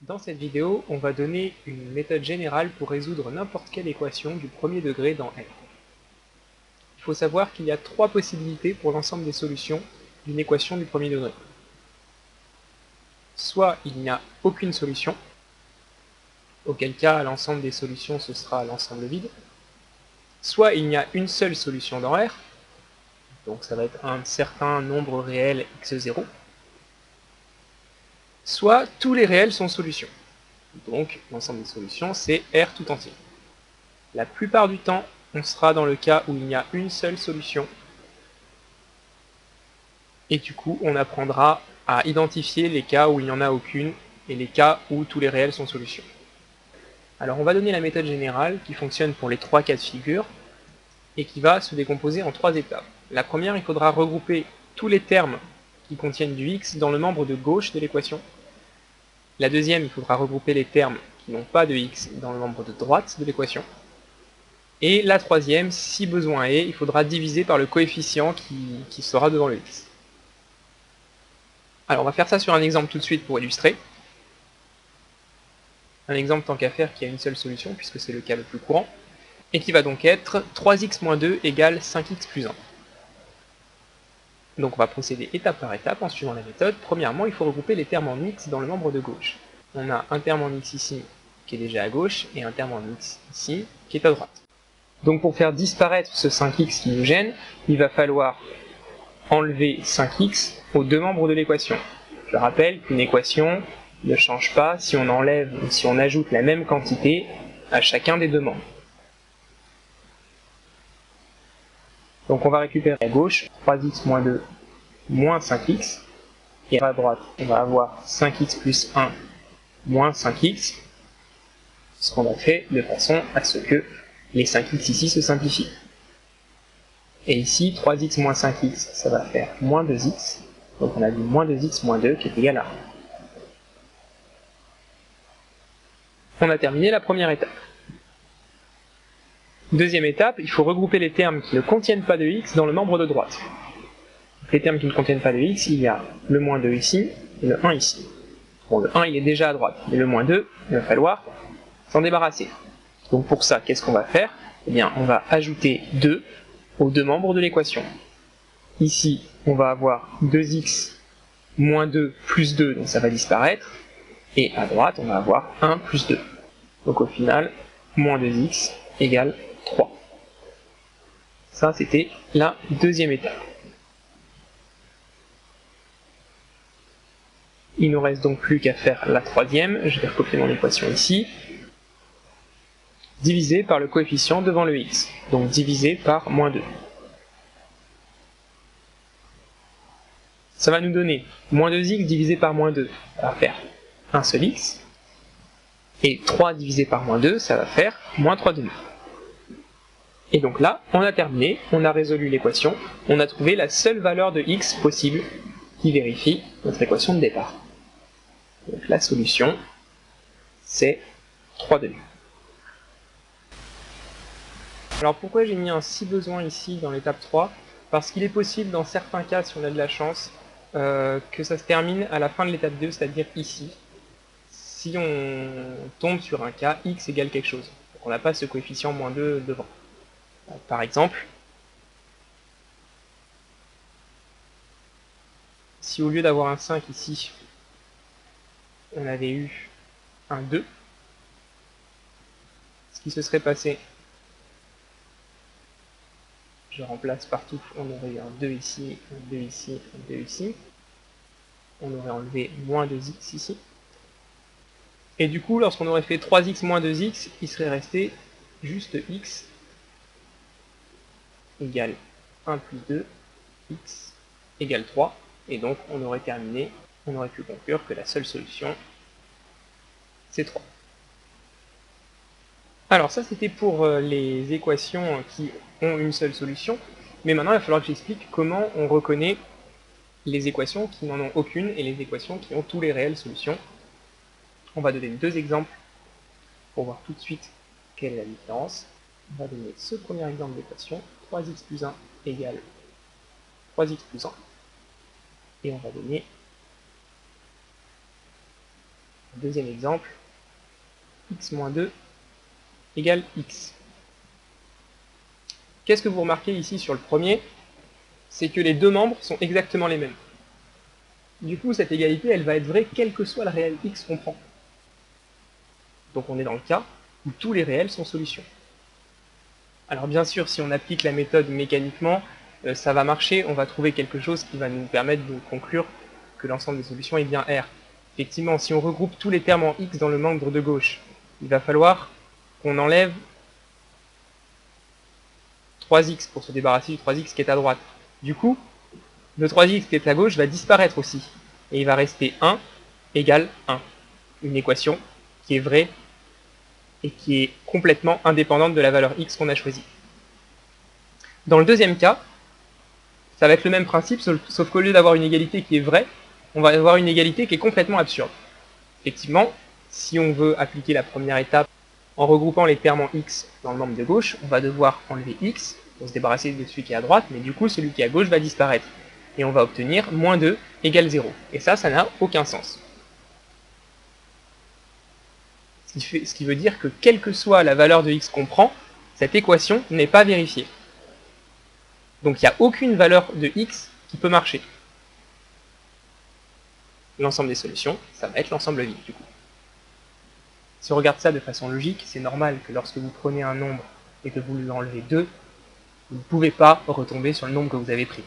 Dans cette vidéo, on va donner une méthode générale pour résoudre n'importe quelle équation du premier degré dans R. Il faut savoir qu'il y a trois possibilités pour l'ensemble des solutions d'une équation du premier degré. Soit il n'y a aucune solution, auquel cas l'ensemble des solutions ce sera l'ensemble vide. Soit il n'y a une seule solution dans R, donc ça va être un certain nombre réel x0. Soit tous les réels sont solutions, donc l'ensemble des solutions c'est R tout entier. La plupart du temps, on sera dans le cas où il n'y a une seule solution. Et du coup, on apprendra à identifier les cas où il n'y en a aucune et les cas où tous les réels sont solutions. Alors on va donner la méthode générale qui fonctionne pour les trois cas de figure et qui va se décomposer en trois étapes. La première, il faudra regrouper tous les termes qui contiennent du x dans le membre de gauche de l'équation. La deuxième, il faudra regrouper les termes qui n'ont pas de x dans le membre de droite de l'équation. Et la troisième, si besoin est, il faudra diviser par le coefficient qui sera devant le x. Alors on va faire ça sur un exemple tout de suite pour illustrer. Un exemple tant qu'à faire qui a une seule solution, puisque c'est le cas le plus courant, et qui va donc être 3x moins 2 égale 5x plus 1. Donc on va procéder étape par étape en suivant la méthode. Premièrement, il faut regrouper les termes en x dans le membre de gauche. On a un terme en x ici qui est déjà à gauche, et un terme en x ici qui est à droite. Donc pour faire disparaître ce 5x qui nous gêne, il va falloir enlever 5x aux deux membres de l'équation. Je rappelle qu'une équation ne change pas si on enlève ou si on ajoute la même quantité à chacun des deux membres. Donc on va récupérer à gauche 3x moins 2 moins 5x, et à droite on va avoir 5x plus 1 moins 5x, ce qu'on a fait de façon à ce que les 5x ici se simplifient. Et ici 3x moins 5x ça va faire moins 2x, donc on a du moins 2x moins 2 qui est égal à 1. On a terminé la première étape. Deuxième étape, il faut regrouper les termes qui ne contiennent pas de x dans le membre de droite. Les termes qui ne contiennent pas de x, il y a le moins 2 ici et le 1 ici. Bon, le 1 il est déjà à droite, mais le moins 2, il va falloir s'en débarrasser. Donc pour ça, qu'est-ce qu'on va faire? Eh bien, on va ajouter 2 aux deux membres de l'équation. Ici, on va avoir 2x moins 2 plus 2, donc ça va disparaître. Et à droite, on va avoir 1 plus 2. Donc au final, moins 2x égale 3. Ça, c'était la deuxième étape. Il ne nous reste donc plus qu'à faire la troisième. Je vais recopier mon équation ici. Divisé par le coefficient devant le x. Donc divisé par moins 2. Ça va nous donner moins 2x divisé par moins 2. Ça va faire un seul x. Et 3 divisé par moins 2, ça va faire moins 3 demi. Et donc là, on a terminé, on a résolu l'équation, on a trouvé la seule valeur de x possible qui vérifie notre équation de départ. Donc la solution, c'est 3 demi. Alors pourquoi j'ai mis un si besoin ici dans l'étape 3? Parce qu'il est possible dans certains cas, si on a de la chance, que ça se termine à la fin de l'étape 2, c'est-à-dire ici, si on tombe sur un cas x égale quelque chose. Donc on n'a pas ce coefficient moins 2 devant. Par exemple, si au lieu d'avoir un 5 ici, on avait eu un 2, ce qui se serait passé, je remplace partout, on aurait eu un 2 ici, un 2 ici, un 2 ici, on aurait enlevé moins 2x ici, et du coup, lorsqu'on aurait fait 3x moins 2x, il serait resté juste x égale 1 plus 2, x égale 3, et donc on aurait terminé, on aurait pu conclure que la seule solution, c'est 3. Alors ça c'était pour les équations qui ont une seule solution, mais maintenant il va falloir que j'explique comment on reconnaît les équations qui n'en ont aucune et les équations qui ont tous les réelles solutions. On va donner deux exemples pour voir tout de suite quelle est la différence. On va donner ce premier exemple d'équation, 3x plus 1 égale 3x plus 1, et on va donner Deuxième exemple, x-2 égale x. Qu'est-ce que vous remarquez ici sur le premier? C'est que les deux membres sont exactement les mêmes. Du coup, cette égalité, elle va être vraie quel que soit le réel x qu'on prend. Donc on est dans le cas où tous les réels sont solutions. Alors bien sûr, si on applique la méthode mécaniquement, ça va marcher, on va trouver quelque chose qui va nous permettre de conclure que l'ensemble des solutions est bien R. Effectivement, si on regroupe tous les termes en x dans le membre de gauche, il va falloir qu'on enlève 3x pour se débarrasser du 3x qui est à droite. Du coup, le 3x qui est à gauche va disparaître aussi. Et il va rester 1 égale 1. Une équation qui est vraie et qui est complètement indépendante de la valeur x qu'on a choisie. Dans le deuxième cas, ça va être le même principe, sauf qu'au lieu d'avoir une égalité qui est vraie, on va avoir une égalité qui est complètement absurde. Effectivement, si on veut appliquer la première étape en regroupant les termes en x dans le membre de gauche, on va devoir enlever x pour se débarrasser de celui qui est à droite, mais du coup celui qui est à gauche va disparaître. Et on va obtenir moins 2 égale 0. Et ça n'a aucun sens. Ce qui veut dire que quelle que soit la valeur de x qu'on prend, cette équation n'est pas vérifiée. Donc il n'y a aucune valeur de x qui peut marcher. L'ensemble des solutions, ça va être l'ensemble vide du coup. Si on regarde ça de façon logique, c'est normal que lorsque vous prenez un nombre et que vous lui enlevez 2, vous ne pouvez pas retomber sur le nombre que vous avez pris.